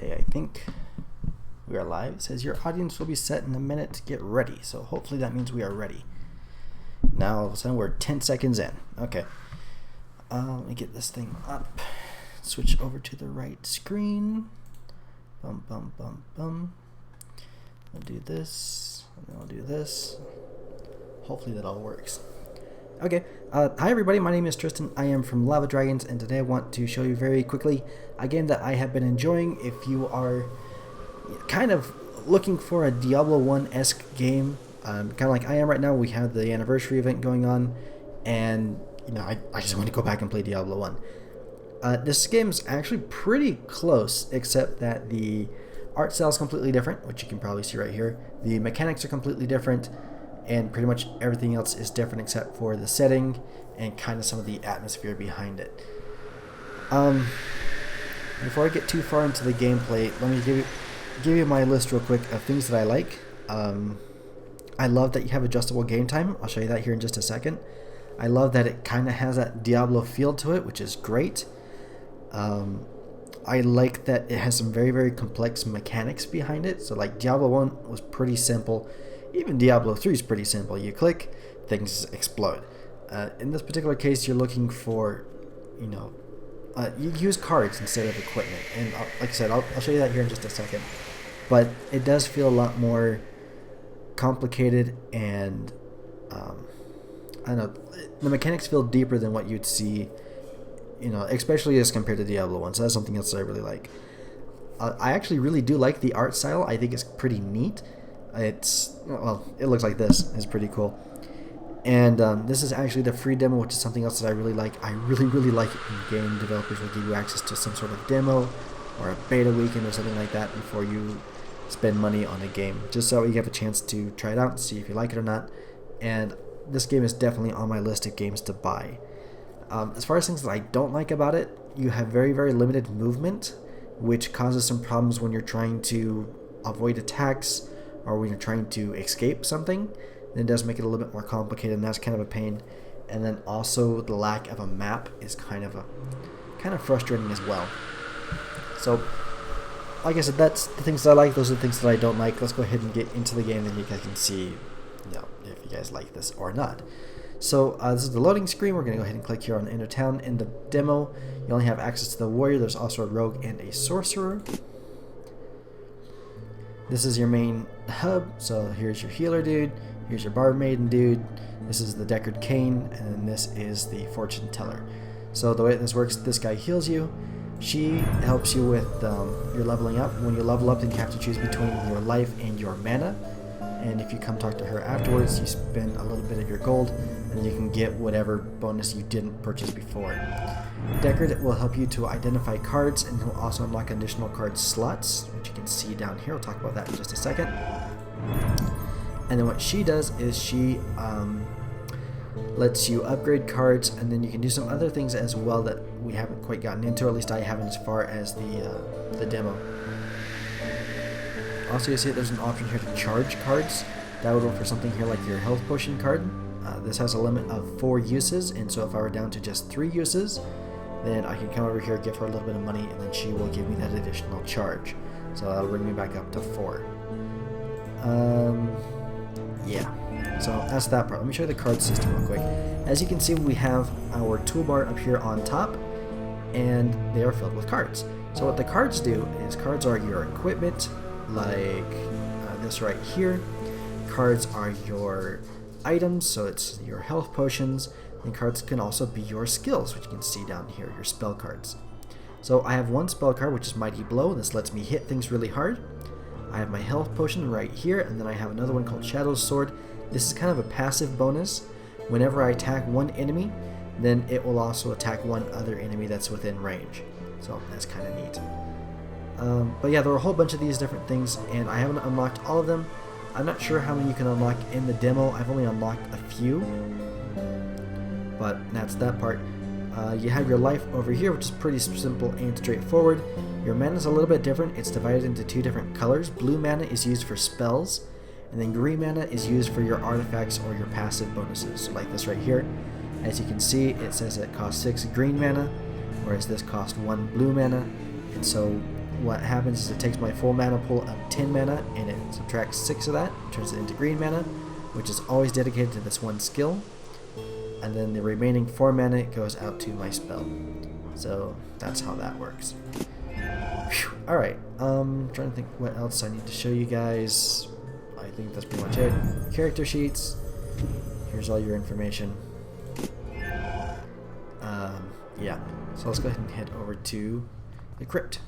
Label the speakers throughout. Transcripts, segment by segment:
Speaker 1: Okay, I think we are live. It says your audience will be set in a minute. Get ready. So hopefully that means we are ready. Now all of a sudden we're 10 seconds in. Okay. Let me get this thing up. Switch over to the right screen. Bum, bum, bum, bum. I'll do this, and then I'll do this. Hopefully that all works. Okay, hi everybody, my name is Tristan. I am from Lava Dragons, and today I want to show you very quickly a game that I have been enjoying. If you are kind of looking for a Diablo 1-esque game, kind of like I am right now, we have the anniversary event going on, and you know, I just want to go back and play Diablo 1. This game is actually pretty close, except that the art style is completely different, which you can probably see right here. The mechanics are completely different, and pretty much everything else is different except for the setting and kind of some of the atmosphere behind it. Before I get too far into the gameplay, let me give you my list real quick of things that I like. I love that you have adjustable game time. I'll show you that here in just a second. I love that it kind of has that Diablo feel to it, which is great. I like that it has some very, very complex mechanics behind it. So like Diablo 1 was pretty simple. Even Diablo 3 is pretty simple. You click, things explode. In this particular case, you're looking for, you use cards instead of equipment. And like I said, I'll show you that here in just a second. But it does feel a lot more complicated, and I don't know, the mechanics feel deeper than what you'd see, especially as compared to Diablo 1. So that's something else that I really like. I actually really do like the art style. I think it's pretty neat. It looks like this. It's pretty cool. And this is actually the free demo, which is something else that I really like. I really, really like it when game developers will give you access to some sort of demo or a beta weekend or something like that before you spend money on a game, just so you have a chance to try it out and see if you like it or not. And this game is definitely on my list of games to buy. As far as things that I don't like about it, you have very, very limited movement, which causes some problems when you're trying to avoid attacks or when you're trying to escape something. And it does make it a little bit more complicated, and that's kind of a pain. And then also the lack of a map is kind of frustrating as well. So, like I said, that's the things that I like. Those are the things that I don't like. Let's go ahead and get into the game, and you guys can see, if you guys like this or not. So this is the loading screen. We're going to go ahead and click here on Enter Town. In the demo, you only have access to the warrior. There's also a rogue and a sorcerer. This is your main hub. So here's your healer dude. Here's your bard maiden dude. This is the Deckard Cain, and this is the fortune teller. So the way this works, this guy heals you. She helps you with your leveling up. When you level up, then you have to choose between your life and your mana. And if you come talk to her afterwards, you spend a little bit of your gold, and you can get whatever bonus you didn't purchase before. Deckard will help you to identify cards, and he'll also unlock additional card slots, which you can see down here. We'll talk about that in just a second. And then what she does is she lets you upgrade cards, and then you can do some other things as well that we haven't quite gotten into, or at least I haven't, as far as the demo. Also, you see there's an option here to charge cards. That would work for something here like your health potion card. This has a limit of 4 uses, and so if I were down to just 3 uses, then I can come over here, give her a little bit of money, and then she will give me that additional charge. So that'll bring me back up to 4. Yeah, so that's that part. Let me show you the card system real quick. As you can see, we have our toolbar up here on top, and they are filled with cards. So what the cards do is, cards are your equipment, like this right here. Cards are your items, so it's your health potions, and cards can also be your skills, which you can see down here, your spell cards. So I have one spell card, which is Mighty Blow. This lets me hit things really hard. I have my health potion right here, and then I have another one called Shadow's Sword. This is kind of a passive bonus. Whenever I attack one enemy, then it will also attack one other enemy that's within range. So that's kind of neat. But yeah, there are a whole bunch of these different things, and I haven't unlocked all of them. I'm not sure how many you can unlock in the demo. I've only unlocked a few, but that's that part. You have your life over here, which is pretty simple and straightforward. Your mana is a little bit different. It's divided into 2 different colors. Blue mana is used for spells, and then green mana is used for your artifacts or your passive bonuses. So like this right here, as you can see, it says it costs 6 green mana, whereas this costs 1 blue mana. And so what happens is it takes my full mana pool of 10 mana and it subtracts 6 of that, turns it into green mana, which is always dedicated to this one skill. And then the remaining 4 mana goes out to my spell. So that's how that works. Alright, trying to think what else I need to show you guys. I think that's pretty much it. Character sheets. Here's all your information. Yeah, so let's go ahead and head over to the crypt.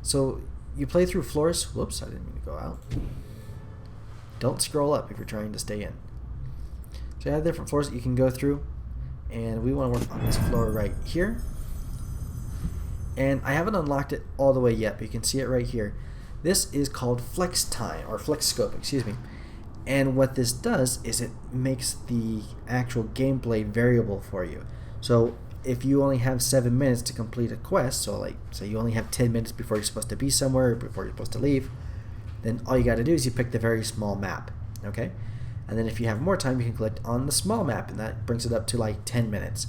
Speaker 1: So you play through floors. Whoops, I didn't mean to go out. Don't scroll up if you're trying to stay in. So you have different floors that you can go through, and we want to work on this floor right here. And I haven't unlocked it all the way yet, but you can see it right here. This is called flex time, or flex scope, excuse me. And what this does is it makes the actual gameplay variable for you. So if you only have 7 minutes to complete a quest, so like say you only have 10 minutes before you're supposed to be somewhere, before you're supposed to leave, then all you got to do is you pick the very small map, okay? And then if you have more time, you can click on the small map, and that brings it up to like 10 minutes.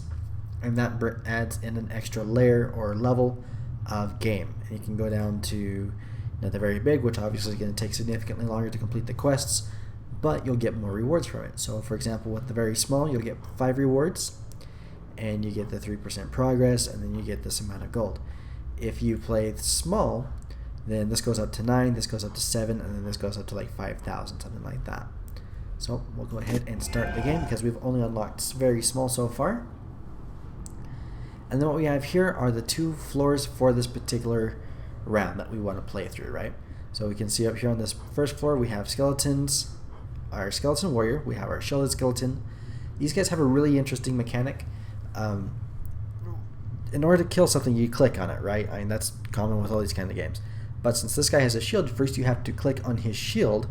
Speaker 1: And that adds in an extra layer or level of game. And you can go down to the very big, which obviously is going to take significantly longer to complete the quests, but you'll get more rewards from it. So for example, with the very small, you'll get 5 rewards, and you get the 3% progress, and then you get this amount of gold. If you play small, then this goes up to 9, this goes up to 7, and then this goes up to like 5,000, something like that. So we'll go ahead and start the game because we've only unlocked very small so far. And then what we have here are the 2 floors for this particular round that we want to play through, right? So we can see up here on this first floor we have skeletons, our skeleton warrior, we have our shielded skeleton. These guys have a really interesting mechanic. In order to kill something, you click on it, right? I mean, that's common with all these kind of games. But since this guy has a shield, first you have to click on his shield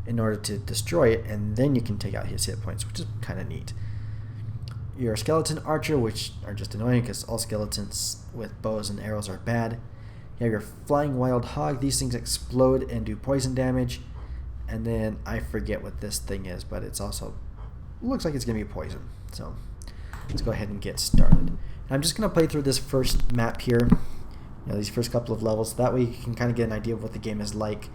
Speaker 1: in order to destroy it, and then you can take out his hit points, which is kind of neat. Your skeleton archer, which are just annoying because all skeletons with bows and arrows are bad. You have your flying wild hog. These things explode and do poison damage. And then I forget what this thing is, but it's also looks like it's going to be poison. So let's go ahead and get started. I'm just going to play through this first map here, these first couple of levels. That way you can kind of get an idea of what the game is like.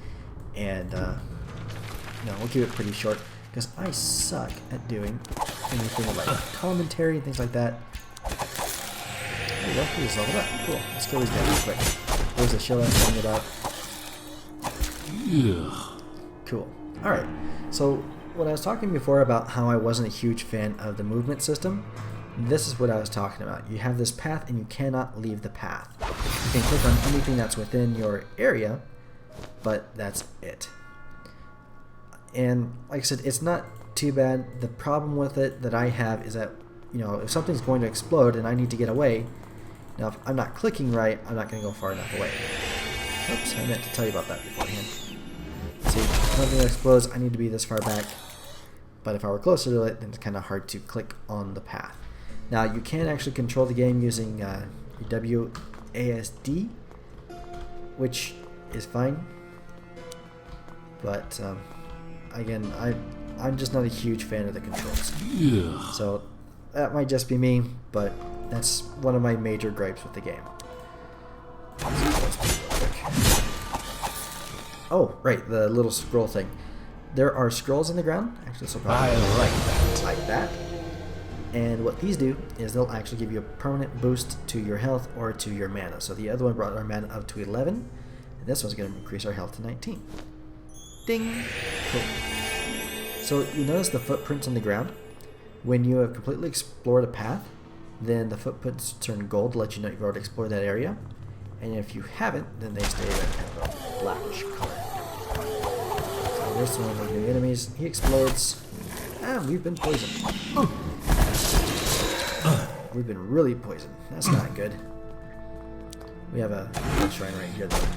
Speaker 1: And we'll keep it pretty short because I suck at doing anything like commentary and things like that. There we go, we just leveled up. Cool, let's kill these guys real quick. There's a shield I was telling you about.
Speaker 2: Yeah.
Speaker 1: Cool. Alright, so when I was talking before about how I wasn't a huge fan of the movement system, this is what I was talking about. You have this path and you cannot leave the path. You can click on anything that's within your area, but that's it. And like I said, it's not too bad. The problem with it that I have is that, if something's going to explode and I need to get away, now if I'm not clicking right, I'm not going to go far enough away. Oops, I meant to tell you about that beforehand. See, if something explodes, I need to be this far back. But if I were closer to it, then it's kind of hard to click on the path. Now, you can actually control the game using your WASD, which is fine. But again, I'm just not a huge fan of the controls.
Speaker 2: Yeah.
Speaker 1: So that might just be me, but that's one of my major gripes with the game. Oh, right, the little scroll thing. There are scrolls in the ground. Actually, so
Speaker 2: I like that.
Speaker 1: Like that. And what these do is they'll actually give you a permanent boost to your health or to your mana. So the other one brought our mana up to 11, and this one's going to increase our health to 19. Ding! Cool. So you notice the footprints on the ground. When you have completely explored a path, then the footprints turn gold to let you know you've already explored that area. And if you haven't, then they stay that kind of a blackish color. So there's one of those new enemies. He explodes. And we've been poisoned. We've been really poisoned. That's not good. We have a shrine right here though.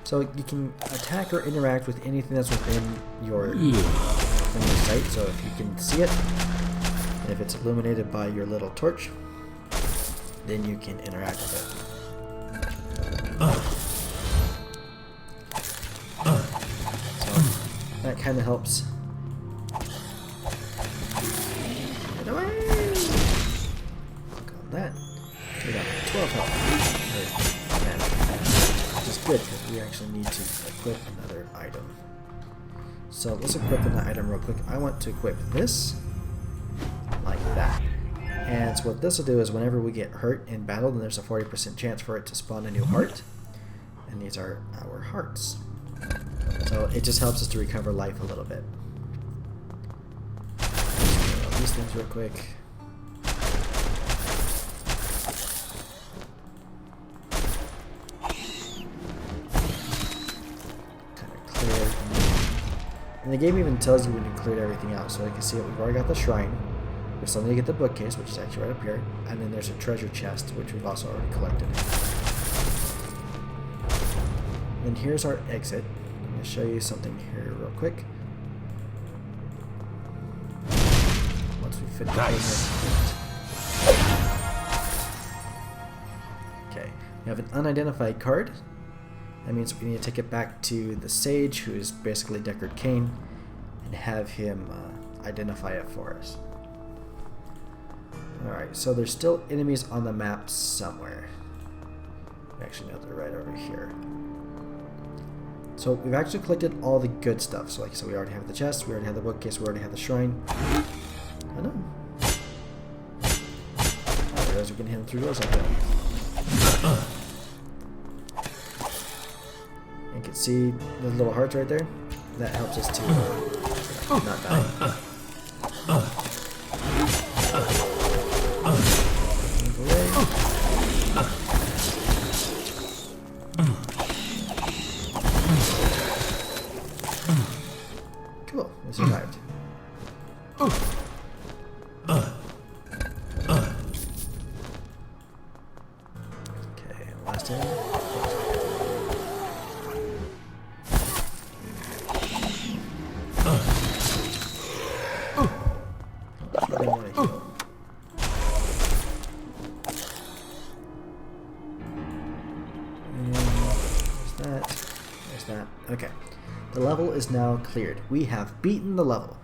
Speaker 1: So you can attack or interact with anything that's within your sight. So if you can see it, and if it's illuminated by your little torch, then you can interact with it. So that kind of helps. Get away! Click on that. Take out 12 health. Which is good because we actually need to equip another item. So let's equip another item real quick. I want to equip this like that. And so what this will do is whenever we get hurt in battle, then there's a 40% chance for it to spawn a new heart. And these are our hearts. So it just helps us to recover life a little bit. These things real quick. Kind of clear. And the game even tells you when you cleared everything out. So you can see that we've already got the shrine. We still need to get the bookcase, which is actually right up here. And then there's a treasure chest, which we've also already collected. And here's our exit. I'm going to show you something here real quick. Once we finish okay, we have an unidentified card. That means we need to take it back to the sage, who is basically Deckard Cain, and have him identify it for us. Alright, so there's still enemies on the map somewhere. Actually, no, they're right over here. So we've actually collected all the good stuff. So like I said, we already have the chest, we already have the bookcase, we already have the shrine. I know. I realize we can hit them through doors like that. You can see the little hearts right there. That helps us to not die. Cool, we survived. Okay, last enemy. Okay, the level is now cleared. We have beaten the level.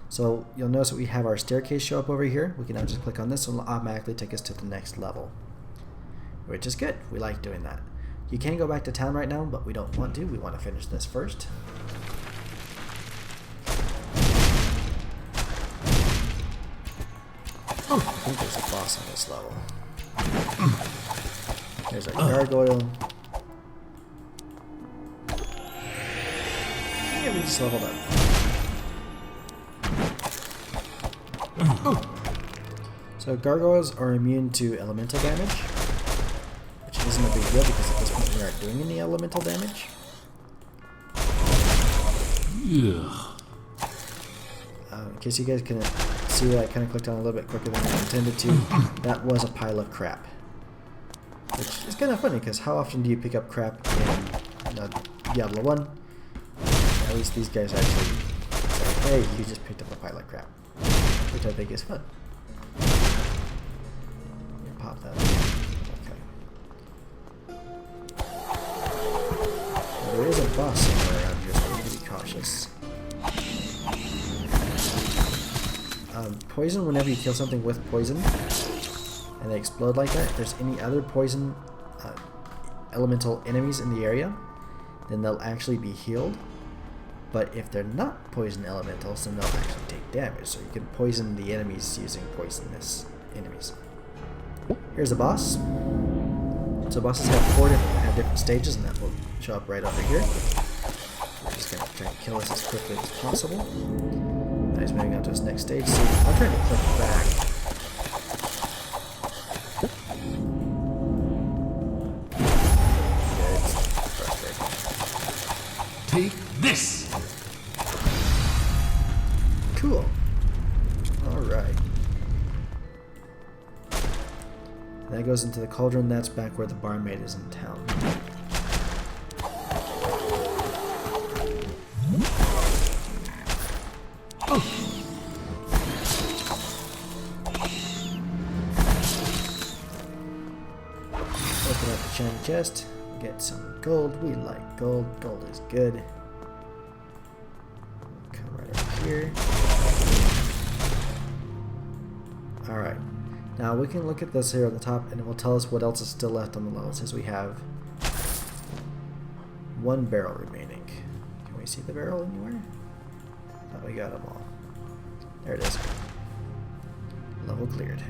Speaker 1: So you'll notice that we have our staircase show up over here. We can now just click on this and it'll automatically take us to the next level, which is good. We like doing that. You can go back to town right now, but we don't want to. We want to finish this first. I think there's a boss on this level. There's a gargoyle. Yeah, we just leveled up. So gargoyles are immune to elemental damage, which isn't a big deal because at this point we aren't doing any elemental damage. Yeah. In case you guys can see that I kind of clicked on a little bit quicker than I intended to, that was a pile of crap. Which is kind of funny because how often do you pick up crap in Diablo 1? At least these guys actually say, hey, you just picked up a pile of crap. Which I think is fun. Pop that. Okay. Well, there is a boss somewhere around here, so we need to be cautious. Poison, whenever you kill something with poison, and they explode like that, if there's any other poison elemental enemies in the area, then they'll actually be healed. But if they're not poison elementals, then they'll actually take damage. So you can poison the enemies using poisonous enemies. Here's the boss. So bosses have different stages, and that will show up right over here. We're just going to try and kill this as quickly as possible. Now he's moving on to his next stage. So I'll try to click back.
Speaker 2: Take this!
Speaker 1: Cool. Alright. That goes into the cauldron. That's back where the barmaid is in town. Open up the shiny chest. Get some gold. We like gold. Gold is good. Come right over here. Alright. Now we can look at this here on the top and it will tell us what else is still left on the level. It says we have 1 barrel remaining. Can we see the barrel anywhere? Oh, we got them all. There it is. Level cleared.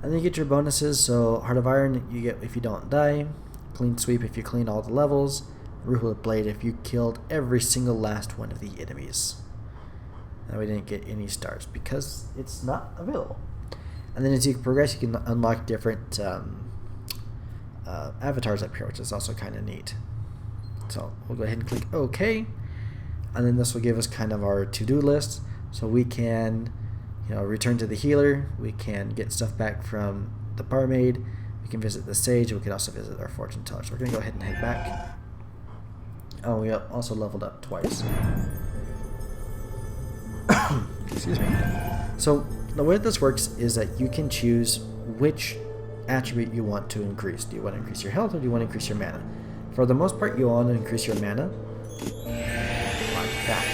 Speaker 1: And then you get your bonuses. So Heart of Iron you get if you don't die, Clean Sweep if you clean all the levels, Ruthless Blade if you killed every single last one of the enemies. And we didn't get any stars because it's not available. And then as you progress, you can unlock different avatars up here, which is also kind of neat. So we'll go ahead and click OK, and then this will give us kind of our to-do list. So we can, return to the healer. We can get stuff back from the barmaid. We can visit the sage. And we can also visit our fortune teller. So we're gonna go ahead and head back. Oh, we also leveled up twice. Excuse me. So the way this works is that you can choose which attribute you want to increase. Do you want to increase your health or do you want to increase your mana? For the most part, you want to increase your mana like that.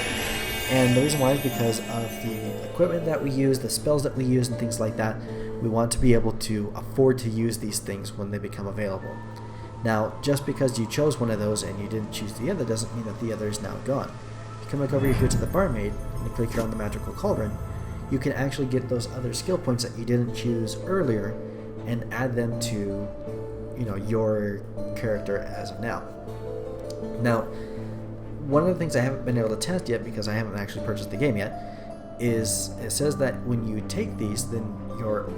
Speaker 1: And the reason why is because of the equipment that we use, the spells that we use, and things like that. We want to be able to afford to use these things when they become available. Now, just because you chose one of those and you didn't choose the other doesn't mean that the other is now gone. If you come back over here to the barmaid and you click here on the magical cauldron, you can actually get those other skill points that you didn't choose earlier and add them to, your character as of now. Now, one of the things I haven't been able to test yet because I haven't actually purchased the game yet is it says that when you take these, then you're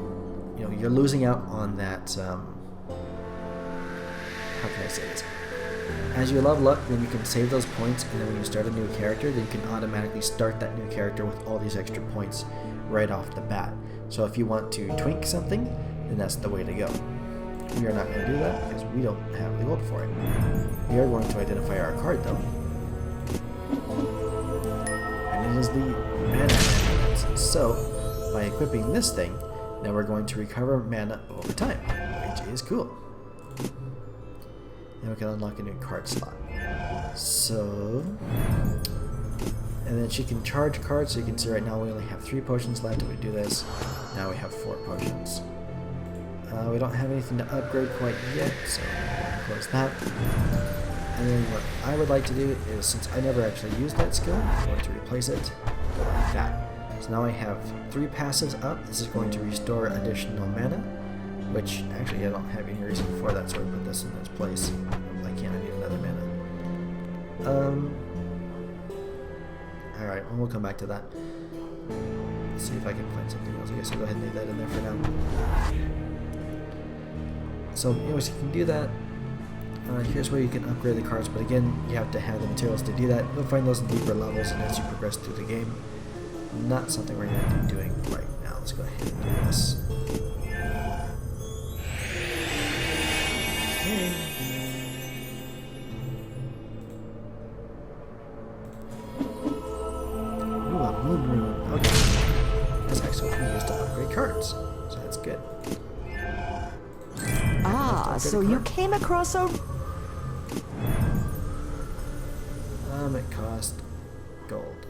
Speaker 1: losing out on that. How can I say this? As you level up, then you can save those points, and then when you start a new character, then you can automatically start that new character with all these extra points right off the bat. So if you want to twink something, then that's the way to go. We are not going to do that because we don't have the gold for it. We are going to identify our card though. And it is the mana. So by equipping this thing, now we're going to recover mana over time, which is cool. And we can unlock a new card slot. So, and then she can charge cards. So you can see right now we only have 3 potions left. If we do this, now we have 4 potions. We don't have anything to upgrade quite yet, so we'll close that. And then what I would like to do is, since I never actually used that skill, I'm going to replace it like that. So now I have 3 passives up. This is going to restore additional mana, which actually I don't have any reason for that, so I put this in its place. I can't, I need another mana. Alright, well, we'll come back to that. Let's see if I can find something else. I guess I'll go ahead and leave that in there for now. So anyways, you can do that. Here's where you can upgrade the cards, but again, you have to have the materials to do that. You'll find those in deeper levels and as you progress through the game. Not something we're going to be doing right now. Let's go ahead and do this. Ooh, a moon rune. Okay. That's actually what we used to upgrade cards. So that's good.
Speaker 3: Ah, so you came across a...
Speaker 1: It cost gold.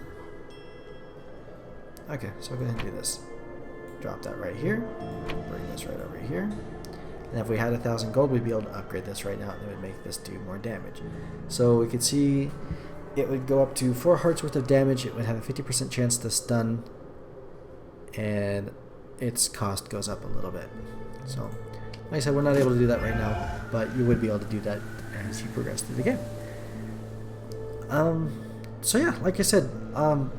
Speaker 1: Okay, so we'll go ahead and do this. Drop that right here. Bring this right over here. And if we had 1,000 gold, we'd be able to upgrade this right now, and it would make this do more damage. So we could see it would go up to 4 hearts worth of damage. It would have a 50% chance to stun, and its cost goes up a little bit. So, like I said, we're not able to do that right now, but you would be able to do that as you progress through the game. So yeah, like I said,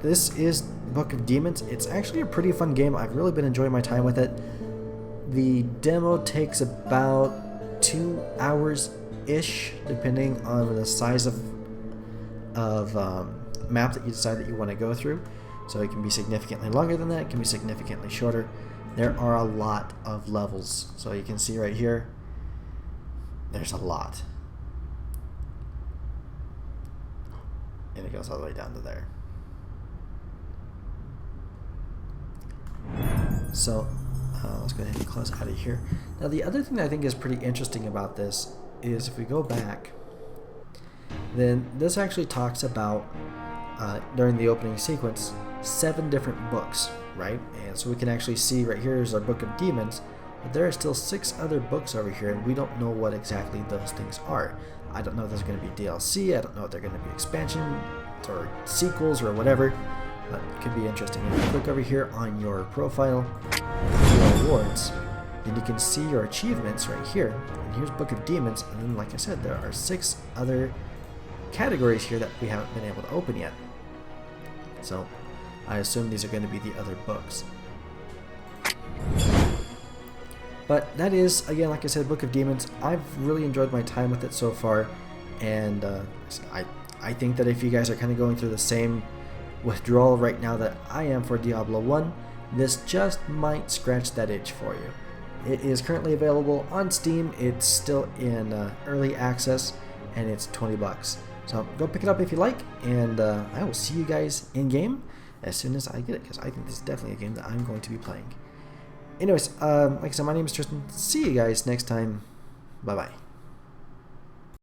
Speaker 1: this is Book of Demons. It's actually a pretty fun game. I've really been enjoying my time with it. The demo takes about 2 hours-ish, depending on the size of map that you decide that you want to go through. So it can be significantly longer than that. It can be significantly shorter. There are a lot of levels. So you can see right here, there's a lot. And it goes all the way down to there. Let's go ahead and close out of here. Now the other thing that I think is pretty interesting about this is if we go back, then this actually talks about, during the opening sequence, 7 different books, right? And so we can actually see right here is our Book of Demons, but there are still 6 other books over here, and we don't know what exactly those things are. I don't know if there's going to be DLC, I don't know if they're going to be expansion or sequels or whatever, but it could be interesting. If you click over here on your profile, your awards, then you can see your achievements right here. And here's Book of Demons, and then like I said, there are 6 other categories here that we haven't been able to open yet. So I assume these are going to be the other books. But that is, again, like I said, Book of Demons. I've really enjoyed my time with it so far, and I think that if you guys are kind of going through the same withdrawal right now that I am for Diablo 1, this just might scratch that itch for you. It is currently available on Steam. It's still in early access, and it's $20. So go pick it up if you like, and I will see you guys in game as soon as I get it, because I think this is definitely a game that I'm going to be playing. Anyways, like I said, my name is Tristan. See you guys next time. Bye bye.